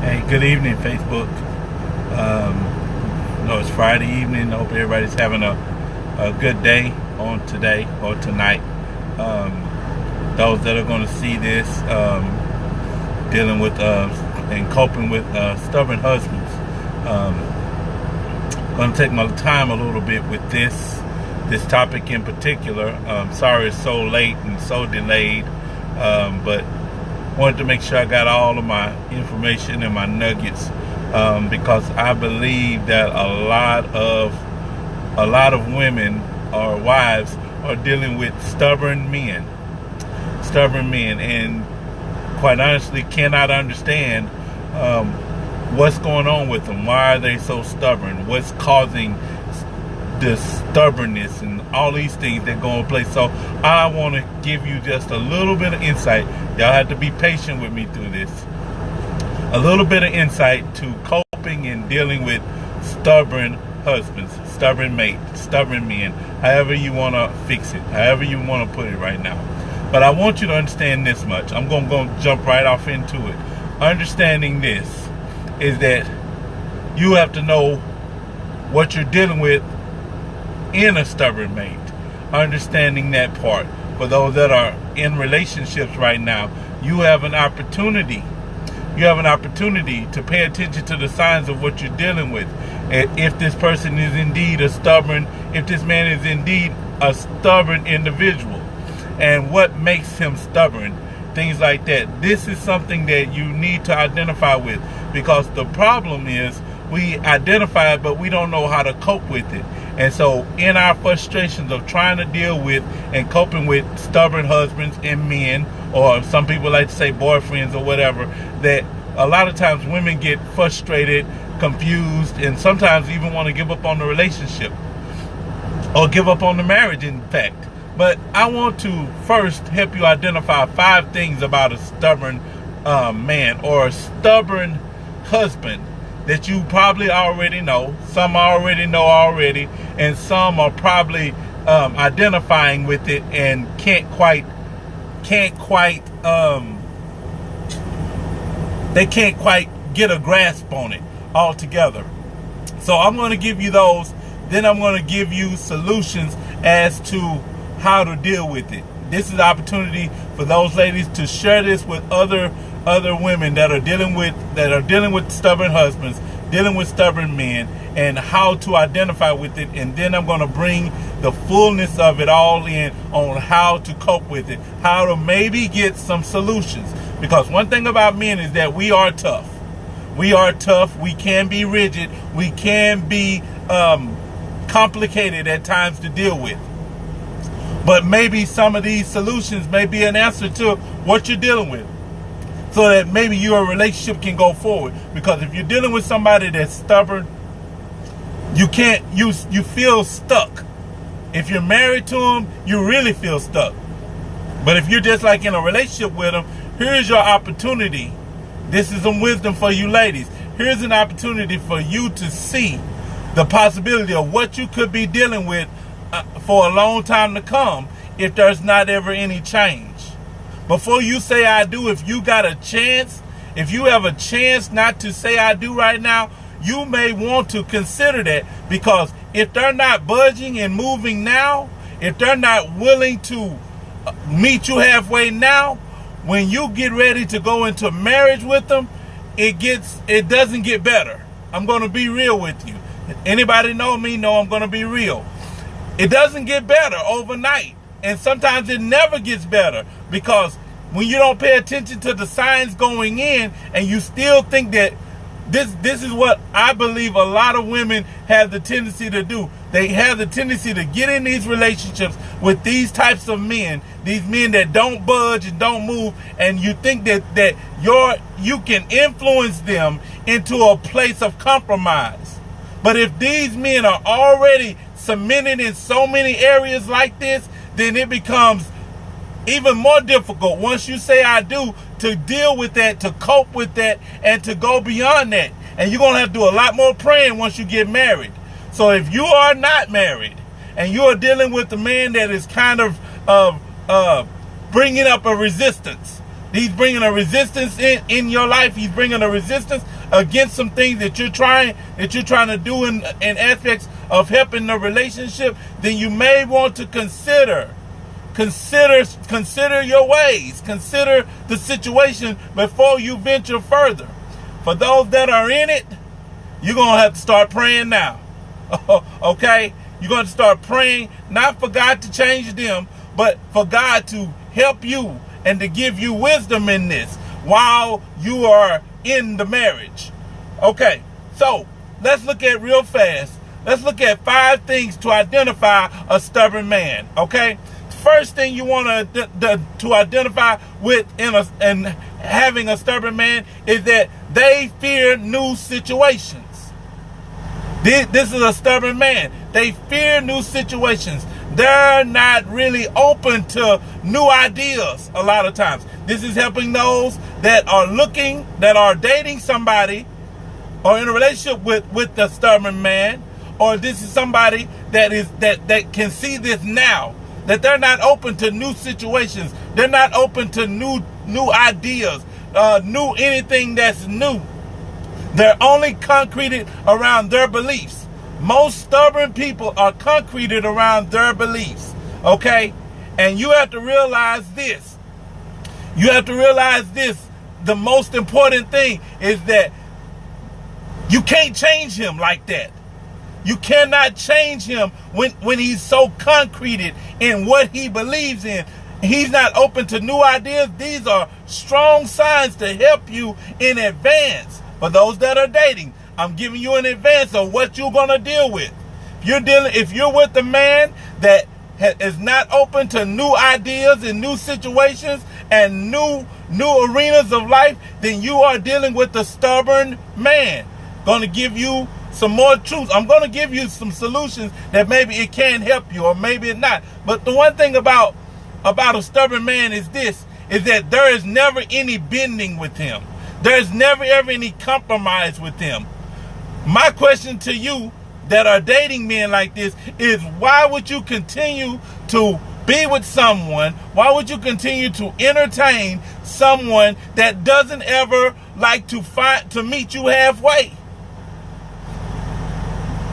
Hey, good evening, Facebook. It's Friday evening. I hope everybody's having a good day on today or tonight. Those that are going to see this, dealing with and coping with stubborn husbands. I'm going to take my time a little bit with this topic in particular. Sorry it's so late and so delayed, but wanted to make sure I got all of my information and my nuggets, because I believe that a lot of women or wives are dealing with stubborn men, and quite honestly cannot understand what's going on with them. Why are they so stubborn? What's causing this stubbornness and all these things that go in place? So I want to give you just a little bit of insight. Y'all have to be patient with me through this. A little bit of insight to coping and dealing with stubborn husbands, stubborn mates, stubborn men, however you want to fix it, however you want to put it right now. But I want you to understand this much. I'm going to jump right off into it. Understanding this is that you have to know what you're dealing with in a stubborn mate. Understanding that part. For those that are in relationships right now, you have an opportunity. You have an opportunity to pay attention to the signs of what you're dealing with. If this person is indeed if this man is indeed a stubborn individual, and what makes him stubborn, things like that. This is something that you need to identify with, because the problem is we identify it, but we don't know how to cope with it. And so in our frustrations of trying to deal with and coping with stubborn husbands and men, or some people like to say boyfriends or whatever, that a lot of times women get frustrated, confused, and sometimes even want to give up on the relationship or give up on the marriage, in fact. But I want to first help you identify 5 things about a stubborn man or a stubborn husband that you probably already know. Some already know already, and some are probably identifying with it and can't quite get a grasp on it altogether. So I'm going to give you those, then I'm going to give you solutions as to how to deal with it. This is the opportunity for those ladies to share this with other women that are dealing with stubborn husbands, dealing with stubborn men, and how to identify with it. And then I'm going to bring the fullness of it all in on how to cope with it, how to maybe get some solutions. Because one thing about men is that we are tough. We are tough. We can be rigid. We can be complicated at times to deal with. But maybe some of these solutions may be an answer to what you're dealing with, so that maybe your relationship can go forward. Because if you're dealing with somebody that's stubborn, you feel stuck. If you're married to them, you really feel stuck. But if you're just like in a relationship with them, here's your opportunity. This is some wisdom for you ladies. Here's an opportunity for you to see the possibility of what you could be dealing with for a long time to come if there's not ever any change. Before you say I do, if you got a chance, if you have a chance not to say I do right now, you may want to consider that. Because if they're not budging and moving now, if they're not willing to meet you halfway now, when you get ready to go into marriage with them, it doesn't get better. I'm going to be real with you. Anybody know me know I'm going to be real. It doesn't get better overnight. And sometimes it never gets better, because when you don't pay attention to the signs going in, and you still think that this is what I believe a lot of women have the tendency to do. They have the tendency to get in these relationships with these types of men, these men that don't budge and don't move, and you think that you can influence them into a place of compromise. But if these men are already cemented in so many areas like this, then it becomes even more difficult once you say I do to deal with that, to cope with that, and to go beyond that. And you're going to have to do a lot more praying once you get married. So if you are not married and you are dealing with a man that is kind of bringing up a resistance, he's bringing a resistance in your life, he's bringing a resistance against some things that you're trying to do in aspects of helping the relationship, then you may want to consider your ways, consider the situation before you venture further. For those that are in it, you're going to have to start praying now. Okay? You're going to start praying, not for God to change them, but for God to help you and to give you wisdom in this while you are in the marriage. Okay, so let's look at real fast. Let's look at 5 things to identify a stubborn man. Okay, first thing you want to identify with in having a stubborn man is that they fear new situations. This is a stubborn man. They fear new situations. They're not really open to new ideas a lot of times. This is helping those that are dating somebody or in a relationship with the stubborn man, or this is somebody that can see this now, that they're not open to new situations. They're not open to new ideas, anything that's new. They're only concreted around their beliefs. Most stubborn people are concreted around their beliefs. Okay? And you have to realize this. The most important thing is that you can't change him like that. You cannot change him when he's so concreted in what he believes in. He's not open to new ideas. These are strong signs to help you in advance. For those that are dating, I'm giving you an advance of what you're going to deal with. If you're with a man that is not open to new ideas and new situations and new arenas of life, then you are dealing with a stubborn man. Going to give you some more truth. I'm going to give you some solutions that maybe it can help you or maybe it not. But the one thing about a stubborn man is that there is never any bending with him. There's never ever any compromise with him. My question to you that are dating men like this is, why would you continue to be with someone? Why would you continue to entertain someone that doesn't ever like to meet you halfway?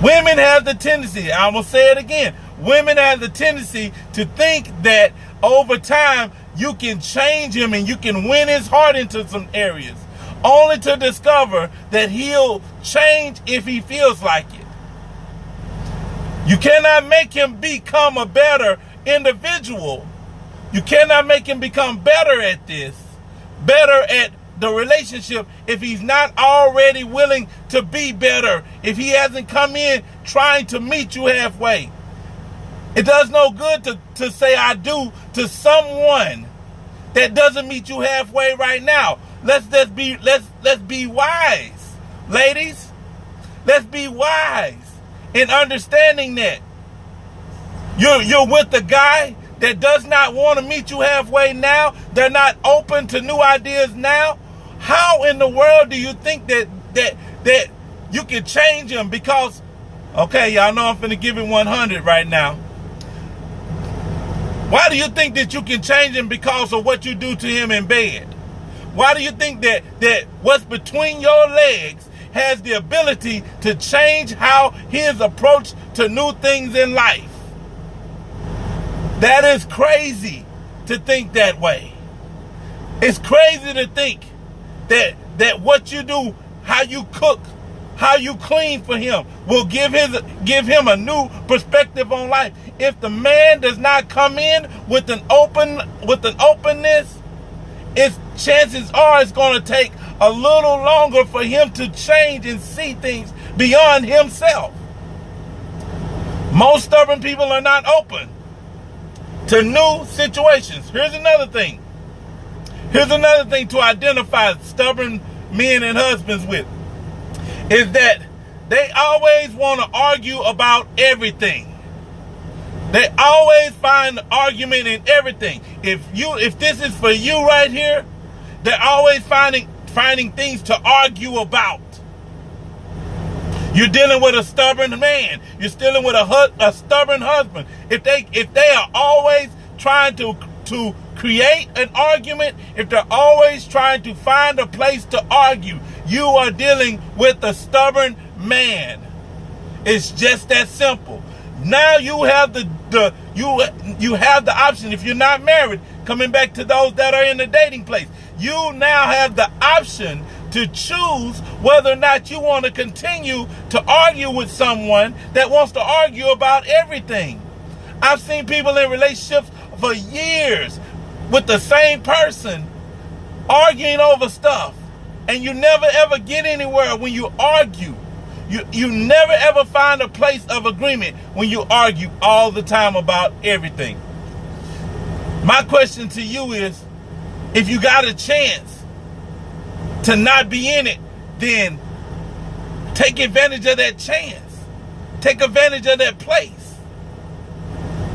Women have the tendency, I'm going to say it again, women have the tendency to think that over time you can change him and you can win his heart into some areas, only to discover that he'll change if he feels like it. You cannot make him become a better individual. You cannot make him become better at this, better at the relationship, if he's not already willing to be better, if he hasn't come in trying to meet you halfway. It does no good to say I do to someone that doesn't meet you halfway right now. Let's be wise, ladies. Let's be wise in understanding that you're with a guy that does not want to meet you halfway now. They're not open to new ideas now. How in the world do you think that you can change him? Because, okay, y'all know I'm finna give it 100 right now. Why do you think that you can change him because of what you do to him in bed? Why do you think that what's between your legs has the ability to change how his approach to new things in life? That is crazy to think that way. It's crazy to think that what you do, how you cook, how you clean for him will give him a new perspective on life. If the man does not come in with an openness, chances are it's going to take a little longer for him to change and see things beyond himself. Most stubborn people are not open to new situations. Here's another thing to identify stubborn men and husbands with, is that they always want to argue about everything. They always find argument in everything. If this is for you right here, they're always finding things to argue about. You're dealing with a stubborn man. You're dealing with a stubborn husband. If they are always trying to create an argument, if they're always trying to find a place to argue, You are dealing with a stubborn man. It's just that simple. Now you have you have the option, if you're not married, coming back to those that are in the dating place, you now have the option to choose whether or not you want to continue to argue with someone that wants to argue about everything. I've seen people in relationships for years with the same person arguing over stuff, and you never ever get anywhere when you argue. You never ever find a place of agreement when you argue all the time about everything. My question to you is, if you got a chance to not be in it, then take advantage of that chance. Take advantage of that place.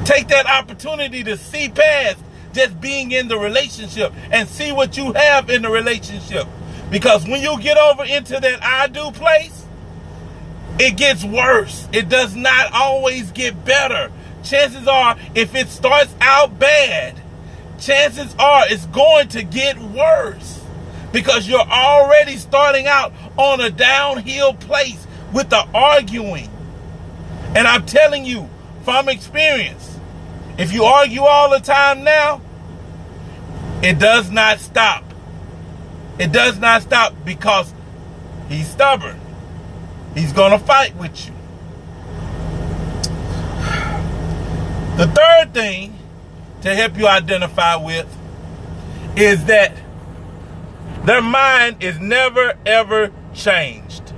Take that opportunity to see past just being in the relationship and see what you have in the relationship. Because when you get over into that I do place, it gets worse. It does not always get better. Chances are, if it starts out bad, chances are it's going to get worse, because you're already starting out on a downhill place with the arguing. And I'm telling you from experience, if you argue all the time now, it does not stop. It does not stop, because he's stubborn. He's going to fight with you. The third thing to help you identify with is that their mind is never ever changed.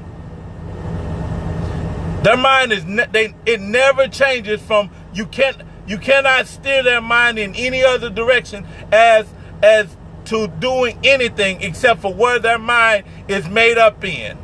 Their mind is it never changes from you cannot steer their mind in any other direction as to doing anything except for where their mind is made up in.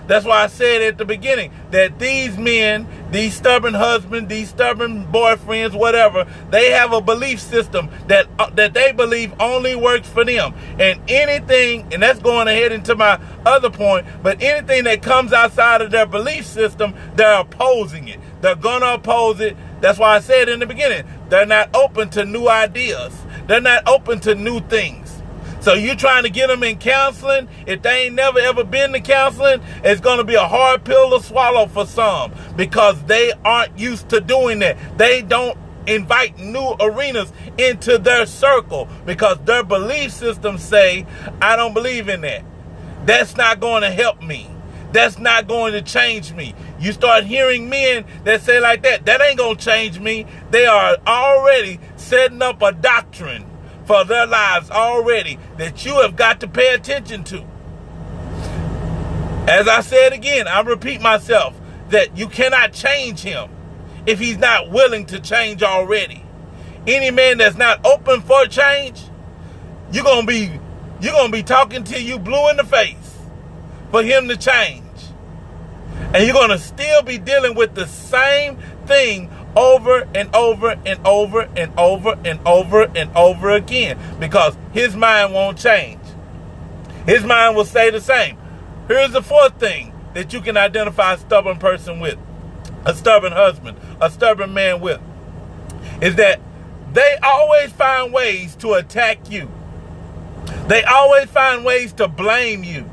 That's why I said at the beginning that these men, these stubborn husbands, these stubborn boyfriends, whatever, they have a belief system that they believe only works for them. And anything, and that's going ahead into my other point, but anything that comes outside of their belief system, they're opposing it. They're going to oppose it. That's why I said in the beginning, they're not open to new ideas. They're not open to new things. So you're trying to get them in counseling. If they ain't never ever been to counseling, it's going to be a hard pill to swallow for some, because they aren't used to doing that. They don't invite new arenas into their circle because their belief systems say, I don't believe in that. That's not going to help me. That's not going to change me. You start hearing men that say like that ain't going to change me. They are already setting up a doctrine for their lives already that you have got to pay attention to. As I said again, I repeat myself, that you cannot change him if he's not willing to change already. Any man that's not open for change, you're gonna be talking till you blue in the face for him to change. And you're gonna still be dealing with the same thing over and over and over and over and over and over again, because his mind won't change. His mind will stay the same. Here's the fourth thing that you can identify a stubborn person with, a stubborn husband, a stubborn man with, is that they always find ways to attack you. They always find ways to blame you.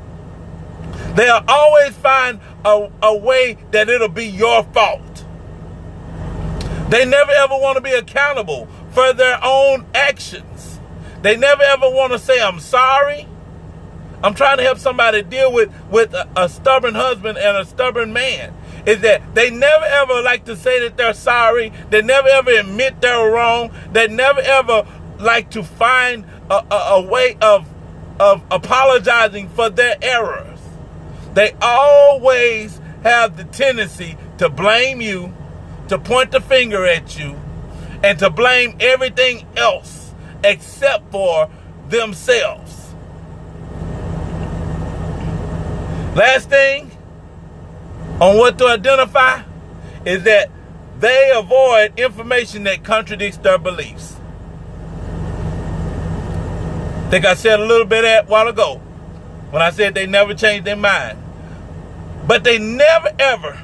They'll always find a way that it'll be your fault. They never ever want to be accountable for their own actions. They never ever want to say, I'm sorry. I'm trying to help somebody deal with a stubborn husband and a stubborn man. Is that they never ever like to say that they're sorry. They never ever admit they're wrong. They never ever like to find a way of apologizing for their errors. They always have the tendency to blame you, to point the finger at you, and to blame everything else except for themselves. Last thing on what to identify is that they avoid information that contradicts their beliefs. I think I said a little bit a while ago when I said they never change their mind. But they never ever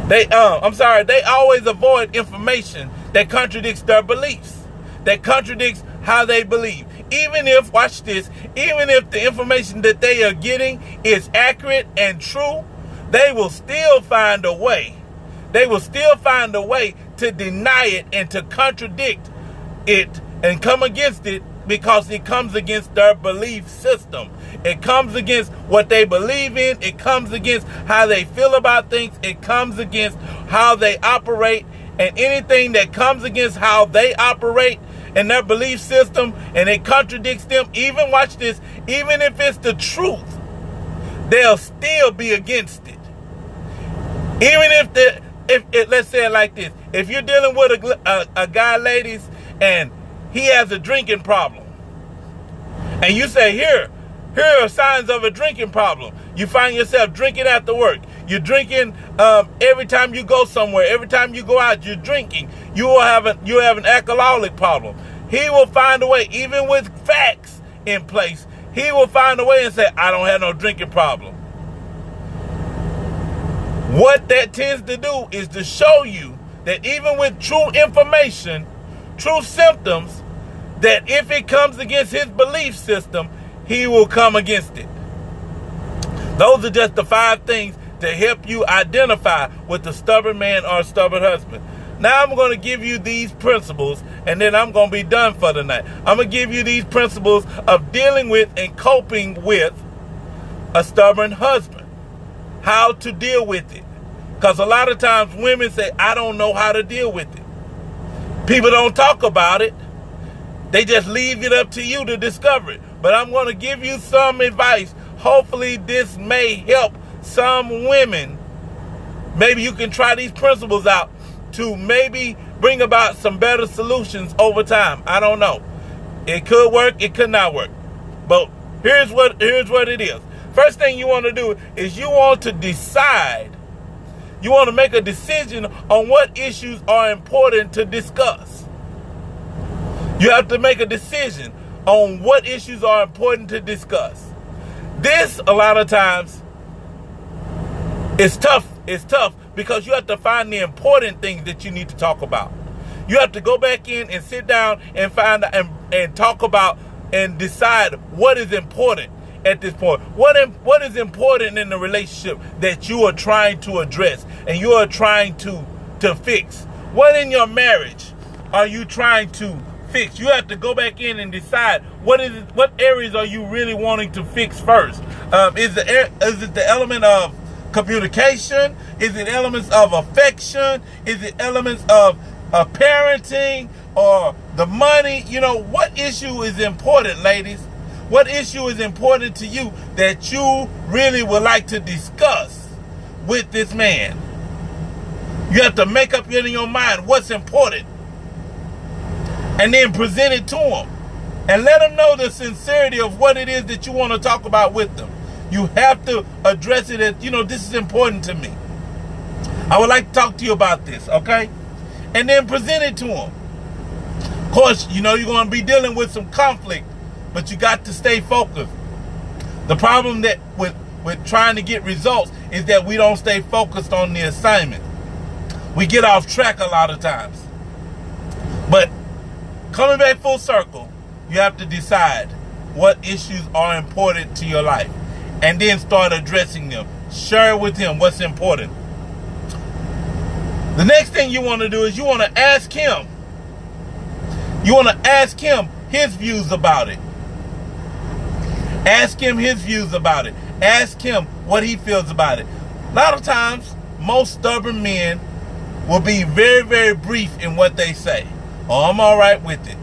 they always avoid information that contradicts their beliefs, that contradicts how they believe. even if, watch this, even if the information that they are getting is accurate and true, they will still find a way. They will still find a way to deny it and to contradict it and come against it, because it comes against their belief system. It comes against what they believe in. It comes against how they feel about things. It comes against how they operate. And anything that comes against how they operate and their belief system, and it contradicts them, even, watch this, even if it's the truth, they'll still be against it. Even if let's say it like this, if you're dealing with a guy, ladies, and he has a drinking problem, and you say, here are signs of a drinking problem. You find yourself drinking after work. You're drinking every time you go somewhere. Every time you go out, you're drinking. You have an alcoholic problem. He will find a way, even with facts in place, he will find a way and say, I don't have no drinking problem. What that tends to do is to show you that even with true information, true symptoms, that if it comes against his belief system, he will come against it. Those are just the 5 things to help you identify with a stubborn man or a stubborn husband. Now I'm going to give you these principles, and then I'm going to be done for the night. I'm going to give you these principles of dealing with and coping with a stubborn husband. How to deal with it. Because a lot of times women say, I don't know how to deal with it. People don't talk about it. They just leave it up to you to discover it. But I'm going to give you some advice. Hopefully this may help some women. Maybe you can try these principles out to maybe bring about some better solutions over time. I don't know. It could work, it could not work. But here's what it is. First thing you want to do is you want to decide. You want to make a decision on what issues are important to discuss. You have to make a decision on what issues are important to discuss. This, a lot of times, is tough. It's tough because you have to find the important things that you need to talk about. You have to go back in and sit down and find and talk about and decide what is important at this point. What is important in the relationship that you are trying to address and you are trying to fix? What in your marriage are you trying to fix? You have to go back in and decide what areas are you really wanting to fix first. Is it the element of communication? Is it elements of affection? Is it elements of parenting or the money? You know, what issue is important, ladies? What issue is important to you that you really would like to discuss with this man? You have to make up in your mind what's important and then present it to him and let him know the sincerity of what it is that you want to talk about with them. You have to address it as, this is important to me. I would like to talk to you about this, okay? And then present it to him. Of course, you're going to be dealing with some conflict, but you got to stay focused. The problem that with trying to get results is that we don't stay focused on the assignment. We get off track a lot of times. But coming back full circle, you have to decide what issues are important to your life and then start addressing them. Share with him what's important. The next thing you want to do is you want to ask him. You want to ask him his views about it. Ask him his views about it. Ask him what he feels about it. A lot of times, most stubborn men will be very, very brief in what they say. Oh, I'm all right with it.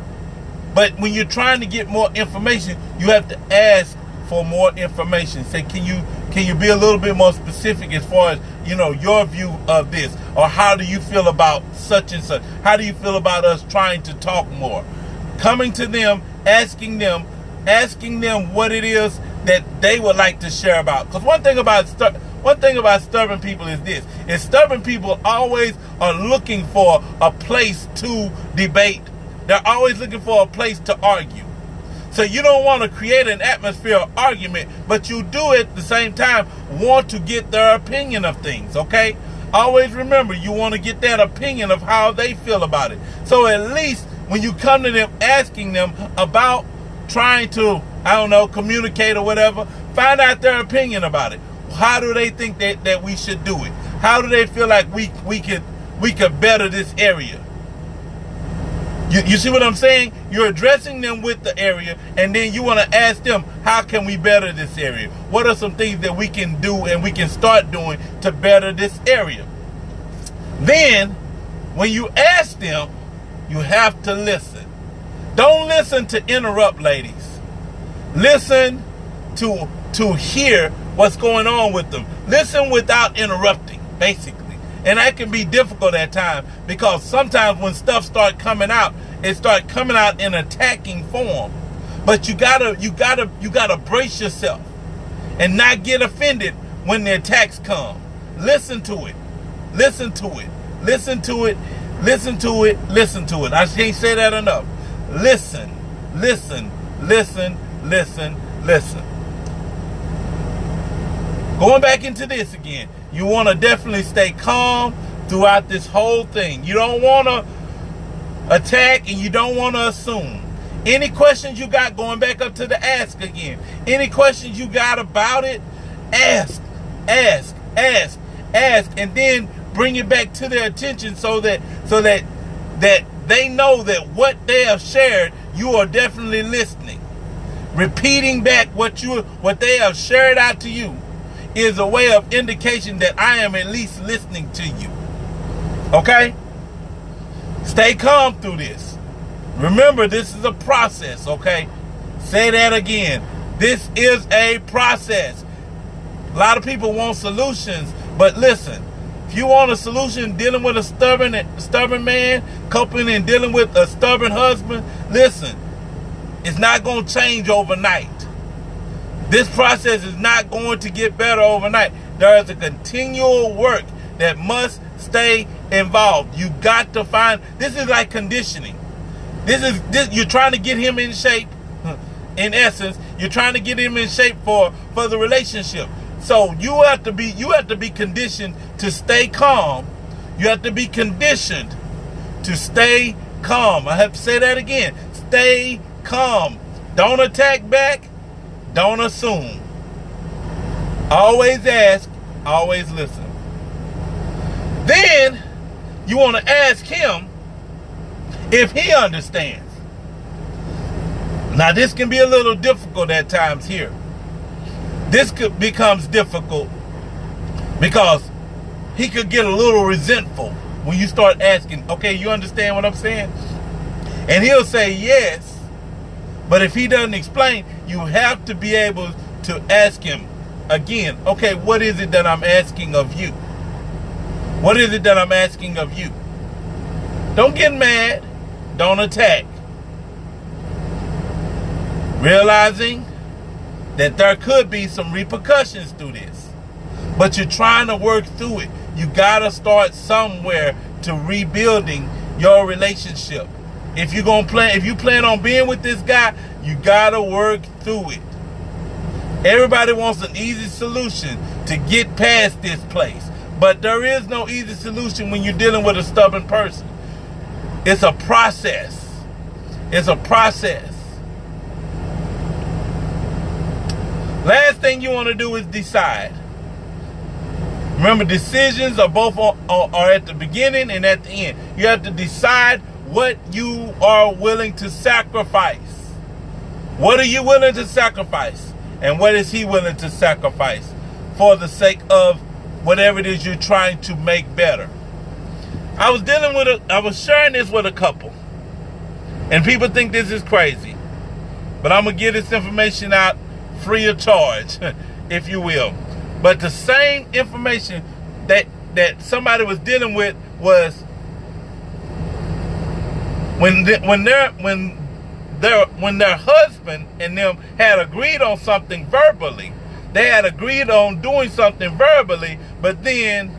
But when you're trying to get more information, you have to ask for more information. Say, can you be a little bit more specific as far as, your view of this? Or how do you feel about such and such? How do you feel about us trying to talk more? Coming to them, asking them what it is that they would like to share about. Because one thing about stubborn people is this: stubborn people always are looking for a place to debate. They're always looking for a place to argue. So you don't want to create an atmosphere of argument, but you do at the same time want to get their opinion of things, okay? Always remember, you want to get that opinion of how they feel about it. So at least when you come to them asking them about trying to, I don't know, communicate or whatever, find out their opinion about it. How do they think that we should do it? How do they feel like we could better this area? You see what I'm saying? You're addressing them with the area, and then you want to ask them, how can we better this area? What are some things that we can do and we can start doing to better this area? Then, when you ask them, you have to listen. Don't listen to interrupt, ladies. Listen to hear what's going on with them. Listen without interrupting, basically. And that can be difficult at times, because sometimes when stuff starts coming out, it starts coming out in attacking form. But you gotta brace yourself and not get offended when the attacks come. Listen to it. Listen to it. Listen to it. Listen to it. Listen to it. I can't say that enough. Listen. Listen. Listen. Listen. Listen. Going back into this again, you want to definitely stay calm throughout this whole thing. You don't want to attack, and you don't want to assume. Any questions you got, going back up to the ask again. Any questions you got about it, ask, and then bring it back to their attention so that they know that what they have shared, you are definitely listening. Repeating back what they have shared out to you is a way of indication that I am at least listening to you. Okay? Stay calm through this. Remember, this is a process, okay? Say that again. This is a process. A lot of people want solutions, but listen, if you want a solution dealing with a stubborn man, coupling and dealing with a stubborn husband, listen, it's not going to change overnight. This process is not going to get better overnight. There is a continual work that must stay involved. You got to find, this is like conditioning. You're trying to get him in shape. In essence, you're trying to get him in shape for the relationship. So you have to be conditioned to stay calm. You have to be conditioned to stay calm. I have to say that again. Stay calm. Don't attack back. Don't assume. Always ask, always listen. Then you want to ask him if he understands. Now this can be a little difficult at times here. This becomes difficult because he could get a little resentful when you start asking, okay, you understand what I'm saying? And he'll say yes. But if he doesn't explain, you have to be able to ask him again, okay, what is it that I'm asking of you? What is it that I'm asking of you? Don't get mad. Don't attack. Realizing that there could be some repercussions through this. But you're trying to work through it. You got to start somewhere to rebuilding your relationship. If you plan on being with this guy, you got to work through it. Everybody wants an easy solution to get past this place. But there is no easy solution when you're dealing with a stubborn person. It's a process. It's a process. Last thing you want to do is decide. Remember, decisions are both are at the beginning and at the end. You have to decide what you are willing to sacrifice. What are you willing to sacrifice? And what is he willing to sacrifice for the sake of whatever it is you're trying to make better? I was sharing this with a couple. And people think this is crazy. But I'm going to give this information out free of charge, if you will. But the same information that somebody was dealing with was when their husband and them had agreed on something verbally. They had agreed on doing something verbally, but then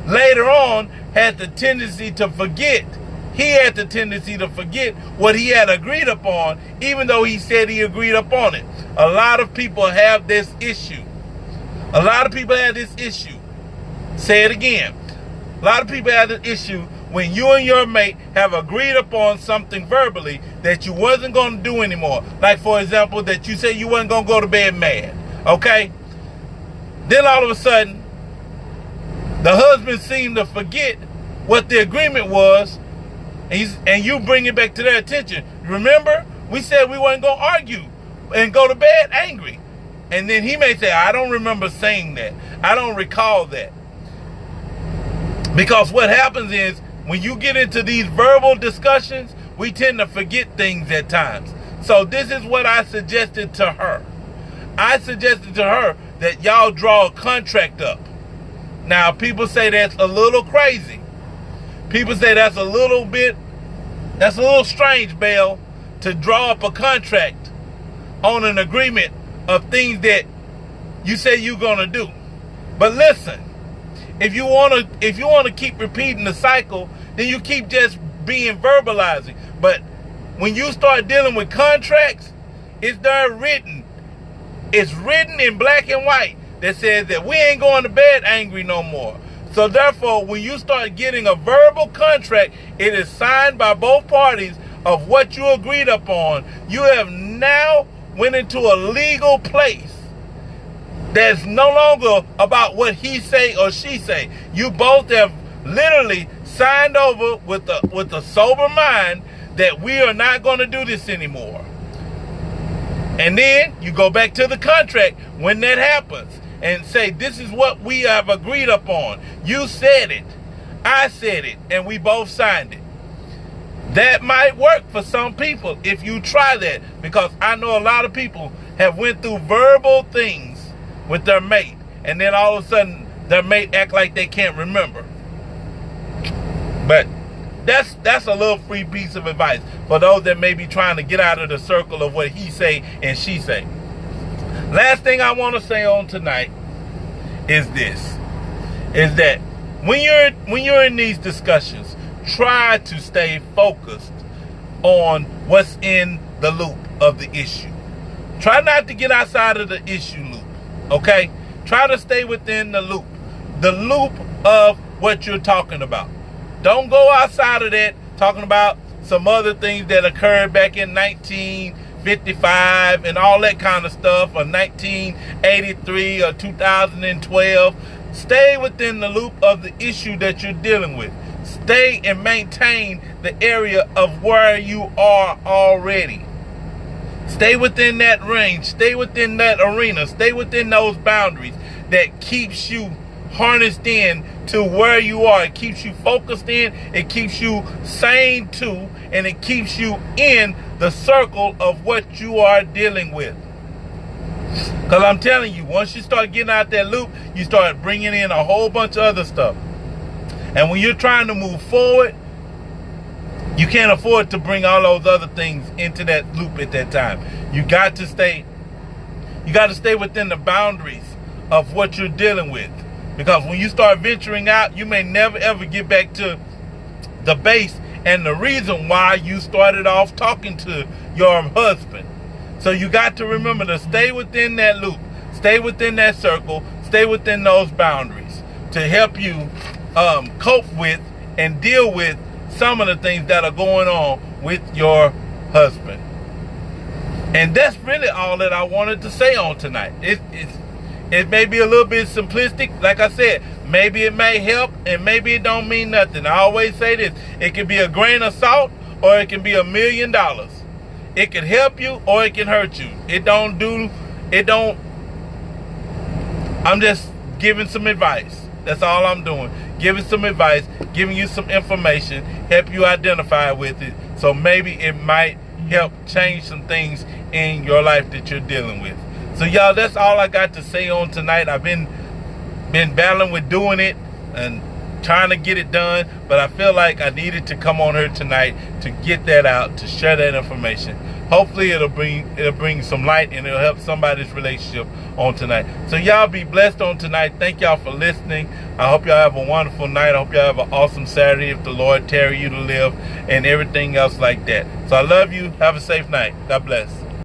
later on had the tendency to forget. He had the tendency to forget what he had agreed upon, even though he said he agreed upon it. A lot of people have this issue. A lot of people have this issue. Say it again. A lot of people have this issue when you and your mate have agreed upon something verbally that you wasn't going to do anymore. Like, for example, that you said you wasn't going to go to bed mad. Okay? Then all of a sudden, the husband seemed to forget what the agreement was, and you bring it back to their attention. Remember, we said we weren't going to argue and go to bed angry. And then he may say, I don't remember saying that. I don't recall that. Because what happens is, when you get into these verbal discussions, we tend to forget things at times. So this is what I suggested to her. I suggested to her that y'all draw a contract up. Now, people say that's a little crazy. People say that's a little strange, Belle, to draw up a contract on an agreement of things that you say you're gonna do. But listen, if you wanna keep repeating the cycle, then you keep just being verbalizing. But when you start dealing with contracts, it's there written. It's written in black and white that says that we ain't going to bed angry no more. So therefore, when you start getting a verbal contract, it is signed by both parties of what you agreed upon. You have now went into a legal place that's no longer about what he say or she say. You both have literally signed over with a sober mind that we are not going to do this anymore. And then you go back to the contract when that happens and say, this is what we have agreed upon. You said it, I said it, and we both signed it. That might work for some people if you try that, because I know a lot of people have went through verbal things with their mate, and then all of a sudden their mate act like they can't remember. But that's a little free piece of advice for those that may be trying to get out of the circle of what he say and she say. Last thing I want to say on tonight is this, is that when you're in these discussions, try to stay focused on what's in the loop of the issue. Try not to get outside of the issue loop, okay? Try to stay within the loop of what you're talking about. Don't go outside of that, talking about some other things that occurred back in 1955 and all that kind of stuff, or 1983 or 2012. Stay within the loop of the issue that you're dealing with. Stay and maintain the area of where you are already. Stay within that range. Stay within that arena. Stay within those boundaries that keeps you harnessed in to where you are. It keeps you focused in, it keeps you sane too, and it keeps you in the circle of what you are dealing with. Because I'm telling you, once you start getting out that loop, you start bringing in a whole bunch of other stuff. And when you're trying to move forward, you can't afford to bring all those other things into that loop at that time. You got to stay within the boundaries of what you're dealing with. Because when you start venturing out, you may never ever get back to the base and the reason why you started off talking to your husband. So you got to remember to stay within that loop, stay within that circle, stay within those boundaries to help you cope with and deal with some of the things that are going on with your husband. And that's really all that I wanted to say on tonight. It may be a little bit simplistic. Like I said, maybe it may help and maybe it don't mean nothing. I always say this. It can be a grain of salt or it can be $1 million. It can help you or it can hurt you. I'm just giving some advice. That's all I'm doing. Giving some advice, giving you some information, help you identify with it. So maybe it might help change some things in your life that you're dealing with. So y'all, that's all I got to say on tonight. I've been battling with doing it and trying to get it done, but I feel like I needed to come on here tonight to get that out, to share that information. Hopefully it'll bring some light and it'll help somebody's relationship on tonight. So y'all be blessed on tonight. Thank y'all for listening. I hope y'all have a wonderful night. I hope y'all have an awesome Saturday if the Lord tarry you to live, and everything else like that. So I love you. Have a safe night. God bless.